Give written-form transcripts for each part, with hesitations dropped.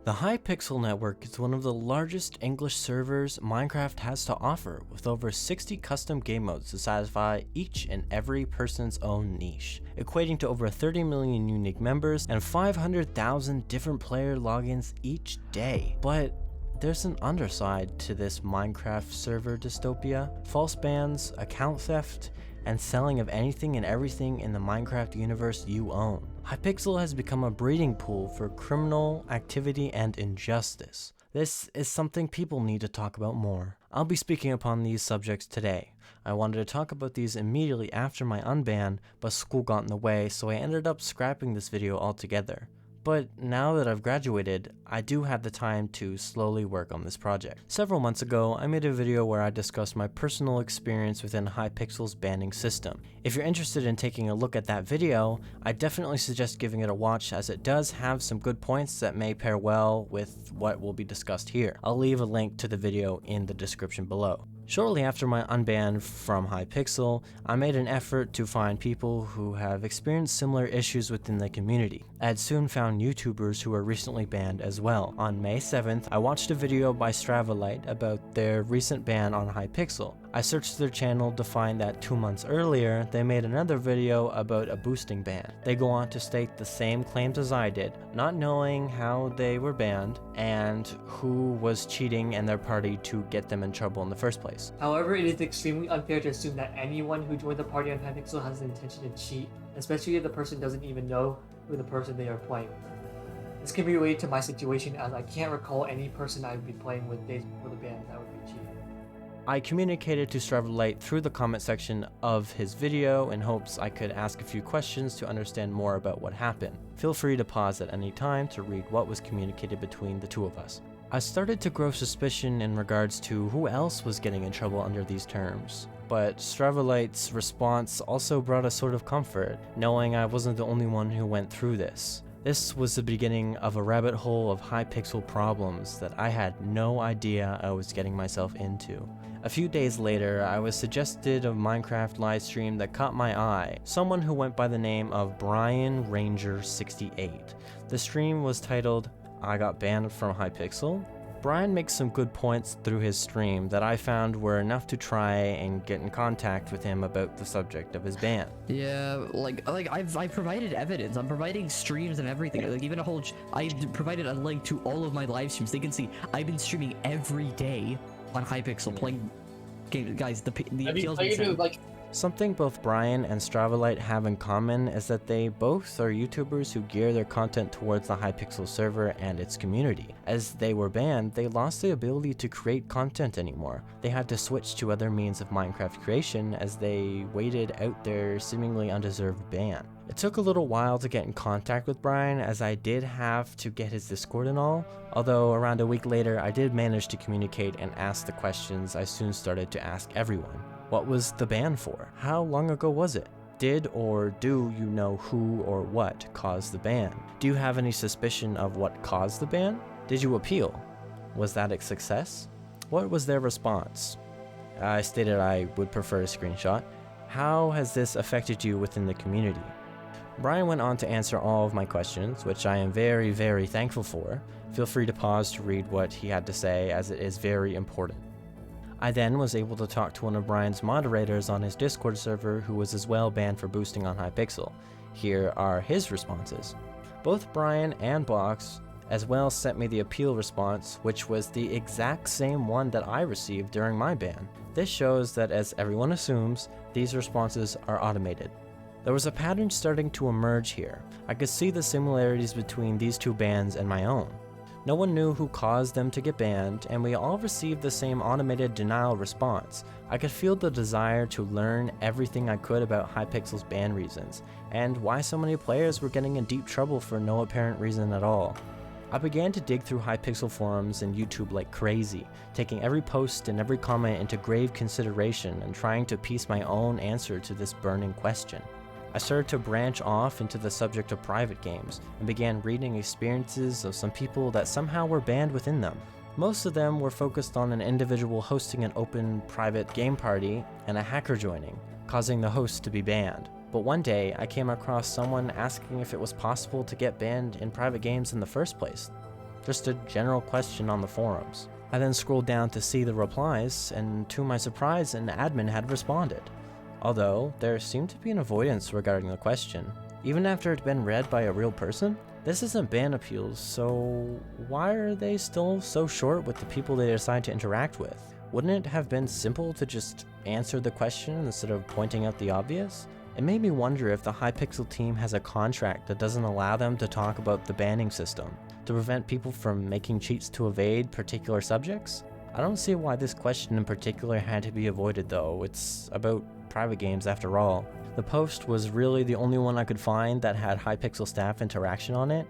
The Hypixel network is one of the largest English servers Minecraft has to offer, with over 60 custom game modes to satisfy each and every person's own niche, equating to over 30 million unique members and 500,000 different player logins each day. But there's an underside to this Minecraft server dystopia: false bans, account theft, and selling of anything and everything in the Minecraft universe you own. Hypixel has become a breeding pool for criminal activity and injustice. This is something people need to talk about more. I'll be speaking upon these subjects today. I wanted to talk about these immediately after my unban, but school got in the way, so I ended up scrapping this video altogether. But now that I've graduated, I do have the time to slowly work on this project. Several months ago, I made a video where I discussed my personal experience within Hypixel's banning system. If you're interested in taking a look at that video, I definitely suggest giving it a watch, as it does have some good points that may pair well with what will be discussed here. I'll leave a link to the video in the description below. Shortly after my unban from Hypixel, I made an effort to find people who have experienced similar issues within the community. I had soon found YouTubers who were recently banned as well. On May 7th, I watched a video by Stravalite about their recent ban on Hypixel. I searched their channel to find that 2 months earlier, they made another video about a boosting ban. They go on to state the same claims as I did, not knowing how they were banned and who was cheating and their party to get them in trouble in the first place. However, it is extremely unfair to assume that anyone who joined the party on Hypixel has the intention to cheat, especially if the person doesn't even know who the person they are playing with. This can be related to my situation, as I can't recall any person I would be playing with days before the ban that would be cheating. I communicated to Stravalite through the comment section of his video in hopes I could ask a few questions to understand more about what happened. Feel free to pause at any time to read what was communicated between the two of us. I started to grow suspicion in regards to who else was getting in trouble under these terms, but Stravalite's response also brought a sort of comfort, knowing I wasn't the only one who went through this. This was the beginning of a rabbit hole of Hypixel problems that I had no idea I was getting myself into. A few days later, I was suggested a Minecraft livestream that caught my eye, someone who went by the name of Brian Ranger 68. The stream was titled, "I Got Banned from Hypixel." Brian makes some good points through his stream that I found were enough to try and get in contact with him about the subject of his ban. Yeah, like I've provided evidence. I'm providing streams and everything. Like even I provided a link to all of my live streams. They can see I've been streaming every day on Hypixel playing games. Guys, the appeals. Something both Brian and Stravalite have in common is that they both are YouTubers who gear their content towards the Hypixel server and its community. As they were banned, they lost the ability to create content anymore. They had to switch to other means of Minecraft creation as they waited out their seemingly undeserved ban. It took a little while to get in contact with Brian, as I did have to get his Discord and all, although around a week later I did manage to communicate and ask the questions I soon started to ask everyone. What was the ban for? How long ago was it? Did or do you know who or what caused the ban? Do you have any suspicion of what caused the ban? Did you appeal? Was that a success? What was their response? I stated I would prefer a screenshot. How has this affected you within the community? Brian went on to answer all of my questions, which I am very, very thankful for. Feel free to pause to read what he had to say, as it is very important. I then was able to talk to one of Brian's moderators on his Discord server who was as well banned for boosting on Hypixel. Here are his responses. Both Brian and Box as well sent me the appeal response, which was the exact same one that I received during my ban. This shows that, as everyone assumes, these responses are automated. There was a pattern starting to emerge here. I could see the similarities between these two bans and my own. No one knew who caused them to get banned, and we all received the same automated denial response. I could feel the desire to learn everything I could about Hypixel's ban reasons, and why so many players were getting in deep trouble for no apparent reason at all. I began to dig through Hypixel forums and YouTube like crazy, taking every post and every comment into grave consideration and trying to piece my own answer to this burning question. I started to branch off into the subject of private games, and began reading experiences of some people that somehow were banned within them. Most of them were focused on an individual hosting an open private game party and a hacker joining, causing the host to be banned. But one day, I came across someone asking if it was possible to get banned in private games in the first place. just a general question on the forums. I then scrolled down to see the replies, and to my surprise, an admin had responded. Although, there seemed to be an avoidance regarding the question, even after it had been read by a real person. This isn't ban appeals, so why are they still so short with the people they decide to interact with? Wouldn't it have been simple to just answer the question instead of pointing out the obvious? It made me wonder if the Hypixel team has a contract that doesn't allow them to talk about the banning system, to prevent people from making cheats to evade particular subjects? I don't see why this question in particular had to be avoided though. It's about private games after all. The post was really the only one I could find that had Hypixel staff interaction on it,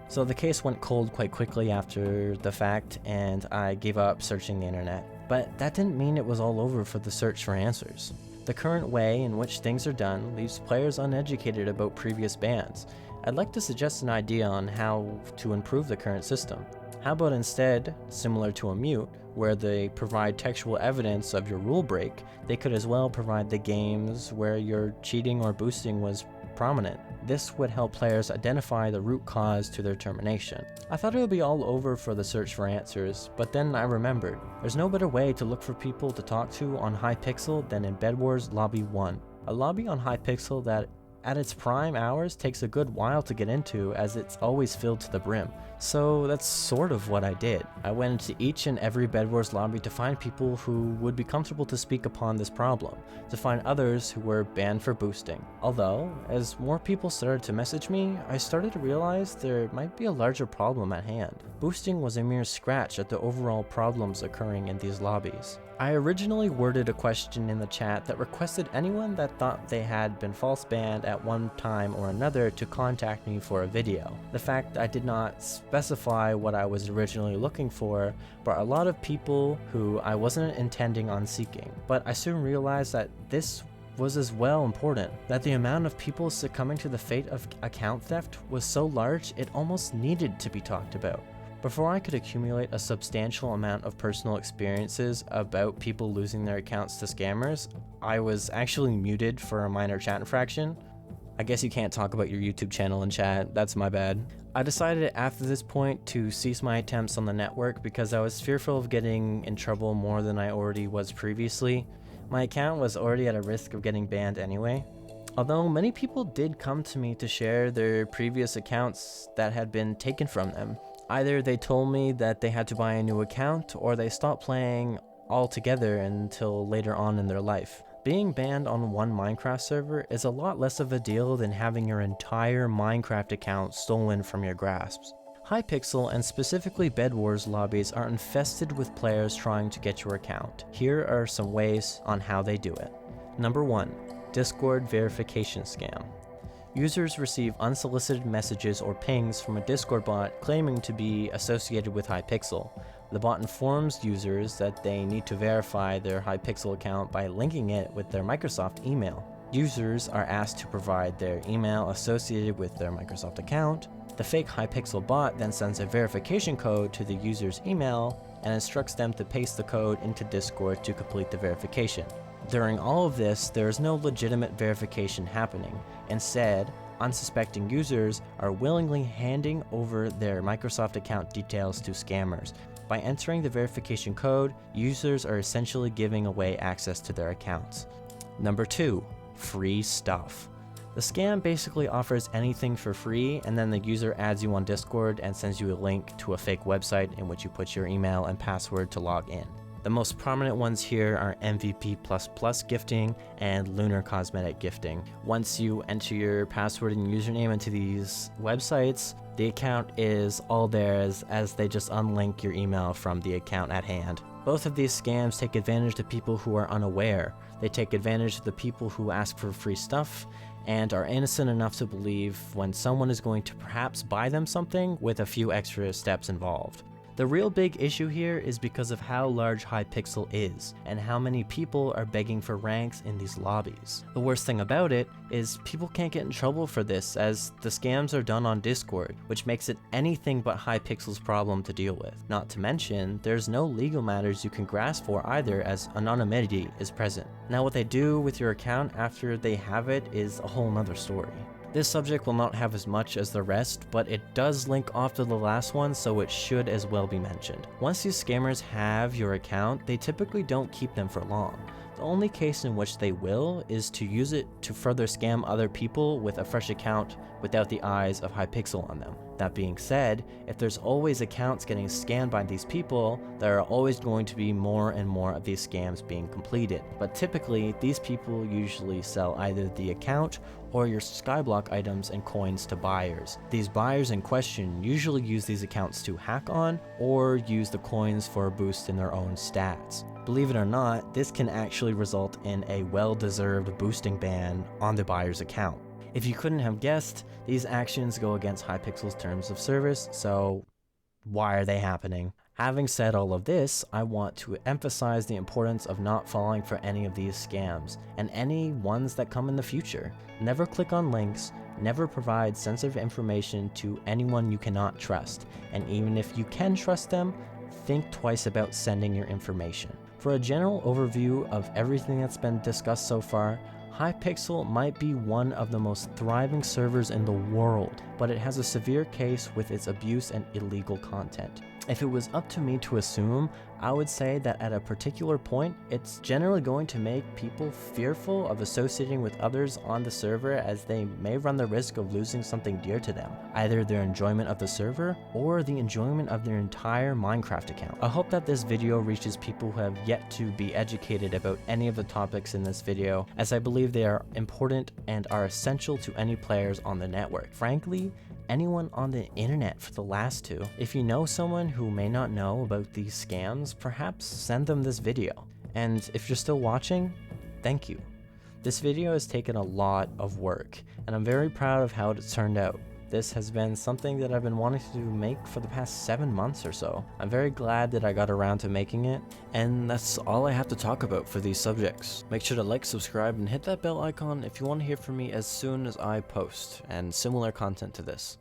so the case went cold quite quickly after the fact and I gave up searching the internet. But that didn't mean it was all over for the search for answers. The current way in which things are done leaves players uneducated about previous bans. I'd like to suggest an idea on how to improve the current system. How about instead, similar to a mute, where they provide textual evidence of your rule break, they could as well provide the games where your cheating or boosting was prominent. This would help players identify the root cause to their termination. I thought it would be all over for the search for answers, but then I remembered, there's no better way to look for people to talk to on Hypixel than in Bed Wars Lobby 1. A lobby on Hypixel that at its prime hours takes a good while to get into as it's always filled to the brim. So that's sort of what I did. I went into each and every Bed Wars lobby to find people who would be comfortable to speak upon this problem, to find others who were banned for boosting. Although, as more people started to message me, I started to realize there might be a larger problem at hand. Boosting was a mere scratch at the overall problems occurring in these lobbies. I originally worded a question in the chat that requested anyone that thought they had been false banned at one time or another to contact me for a video. The fact I did not specify what I was originally looking for brought a lot of people who I wasn't intending on seeking, but I soon realized that this was as well important, that the amount of people succumbing to the fate of account theft was so large it almost needed to be talked about. Before I could accumulate a substantial amount of personal experiences about people losing their accounts to scammers, I was actually muted for a minor chat infraction. I guess you can't talk about your YouTube channel in chat, that's my bad. I decided after this point to cease my attempts on the network because I was fearful of getting in trouble more than I already was previously. My account was already at a risk of getting banned anyway. Although many people did come to me to share their previous accounts that had been taken from them. Either they told me that they had to buy a new account, or they stopped playing altogether until later on in their life. Being banned on one Minecraft server is a lot less of a deal than having your entire Minecraft account stolen from your grasps. Hypixel and specifically Bed Wars lobbies are infested with players trying to get your account. Here are some ways on how they do it. Number 1. Discord verification scam. Users receive unsolicited messages or pings from a Discord bot claiming to be associated with Hypixel. The bot informs users that they need to verify their Hypixel account by linking it with their Microsoft email. Users are asked to provide their email associated with their Microsoft account. The fake Hypixel bot then sends a verification code to the user's email and instructs them to paste the code into Discord to complete the verification. During all of this, there is no legitimate verification happening. Instead, unsuspecting users are willingly handing over their Microsoft account details to scammers. By entering the verification code, users are essentially giving away access to their accounts. Number 2. Free stuff. The scam basically offers anything for free, and then the user adds you on Discord and sends you a link to a fake website in which you put your email and password to log in. The most prominent ones here are MVP++ gifting and Lunar Cosmetic gifting. Once you enter your password and username into these websites, the account is all theirs as they just unlink your email from the account at hand. Both of these scams take advantage of people who are unaware. They take advantage of the people who ask for free stuff and are innocent enough to believe when someone is going to perhaps buy them something with a few extra steps involved. The real big issue here is because of how large Hypixel is, and how many people are begging for ranks in these lobbies. The worst thing about it is people can't get in trouble for this, as the scams are done on Discord, which makes it anything but Hypixel's problem to deal with. Not to mention, there's no legal matters you can grasp for either, as anonymity is present. Now what they do with your account after they have it is a whole nother story. This subject will not have as much as the rest, but it does link off to the last one, so it should as well be mentioned. Once these scammers have your account, they typically don't keep them for long. The only case in which they will is to use it to further scam other people with a fresh account without the eyes of Hypixel on them. That being said, if there's always accounts getting scammed by these people, there are always going to be more and more of these scams being completed. But typically, these people usually sell either the account or your Skyblock items and coins to buyers. These buyers in question usually use these accounts to hack on or use the coins for a boost in their own stats. Believe it or not, this can actually result in a well-deserved boosting ban on the buyer's account. If you couldn't have guessed, these actions go against Hypixel's terms of service, so why are they happening? Having said all of this, I want to emphasize the importance of not falling for any of these scams, and any ones that come in the future. Never click on links, never provide sensitive information to anyone you cannot trust, and even if you can trust them, think twice about sending your information. For a general overview of everything that's been discussed so far, Hypixel might be one of the most thriving servers in the world, but it has a severe case with its abuse and illegal content. If it was up to me to assume, I would say that at a particular point, it's generally going to make people fearful of associating with others on the server, as they may run the risk of losing something dear to them, either their enjoyment of the server or the enjoyment of their entire Minecraft account. I hope that this video reaches people who have yet to be educated about any of the topics in this video, as I believe they are important and are essential to any players on the network. Frankly, anyone on the internet for the last two. If you know someone who may not know about these scams, perhaps send them this video. And if you're still watching, thank you. This video has taken a lot of work, and I'm very proud of how it turned out. This has been something that I've been wanting to make for the past 7 months or so. I'm very glad that I got around to making it, and that's all I have to talk about for these subjects. Make sure to like, subscribe, and hit that bell icon if you want to hear from me as soon as I post, and similar content to this.